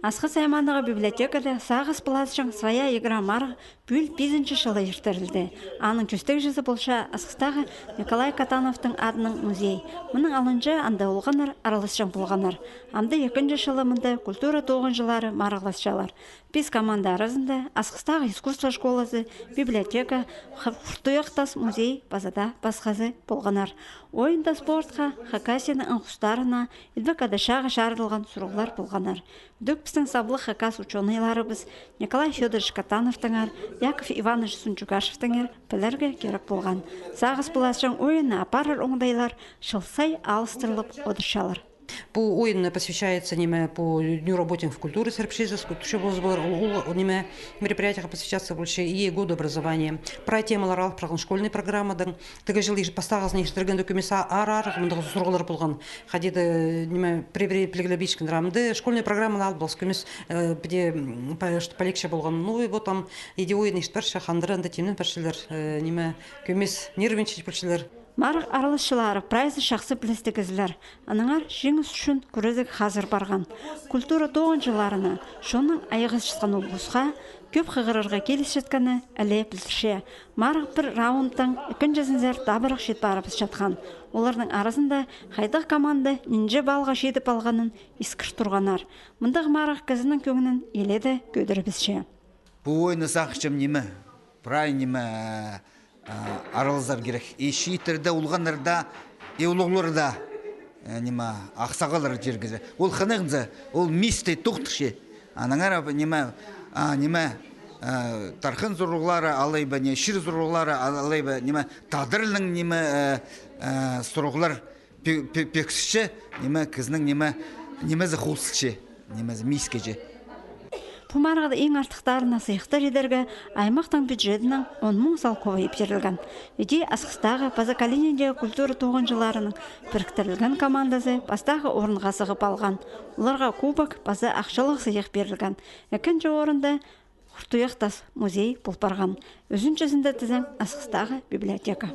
Асқы сайманығы библиотекада сағыз плазшың своя игра марғы бүл 5-ші жылы ертірілді. Аның жүстік жүзі болша Асқыстағы Николай Катановтың адының музей. Мұның алынжы анда олғаныр, аралысшың болғаныр. Амды 2-ші жылы мұнда культура 9 жылары марғыласшалар. Біз команда арасында Асқыстағы искусство школасы, библиотека, Хұртуяқтас музей базада басқазы болғанар. Ойында спортқа, хакасияның аңқұстарына, едбек адашаға жарылған сұрғылар болғанар. Дөкпістің саблы хакас ученыйларыбыз Николай Федорович Катановтыңар, Яков Иванович Сунчугашевтыңар пілерге керек болған. Сағыз бұласың ойыны апарыр оңдайлар, шылсай алыстырылып одыршалар. По ойын посвящается неме по Дню работников культуры серпшиза, неме мероприятия посвящаться больше и году образования. Про темалар алып программ школьной программадан. Тыгы жылы поставилась нештірген документа арар, мындығы сұрғылар болған. Хадиды неме привилегировичкин рамды школьная программа алып болс көмес бде что полегче болған. Ну и вот там иде ойын ештбарша хандырында темнен паршилер неме көмес нервничать паршилер. Марық аралысшылары прайзы шақсы білістігізілер. Аныңар жеңіс үшін күрезік қазір барған. Культура 9 жыларына шоның аяғыз шысқан олғысқа көп қығырырға келіс жеткені әлі білдірше. Марық бір раундтың 2-ші дабырық шет барыбыз жатқан. Олардың арасында қайдық команды нинже балға жетіп алғанын ескіш тұрғанар. Мұндық марық кізінің көңінің еледі көдірібізше. Бұл ойыны сақшым немі, прай немі аралызар керек. Шииттерде улганнарда, улугларда нема аксагалар жергезе. Ол ханагынза, ол мисте тоқтырше. Анаңара нема тархын зуруглары алайба, не шир зуруглары алайба, нема тадырлың нема суруглар пексше, нема кызның немезе хулсche, немезе мискеже. Пумарғада ең артықтарына сыйықтар едерге аймақтың бюджетінің 10 мың сал көбейіп жерілген. Еде Асқыстағы Пазакалинедегі культура 9 жыларының біріктірілген командасы бастағы орынға сығып алған. Оларға кубок база ақшалық сыйық берілген. 2-ші орында Хұртуяқтас музей бұлпарған. Өзіншісінде тізім Асқыстағы библиотека.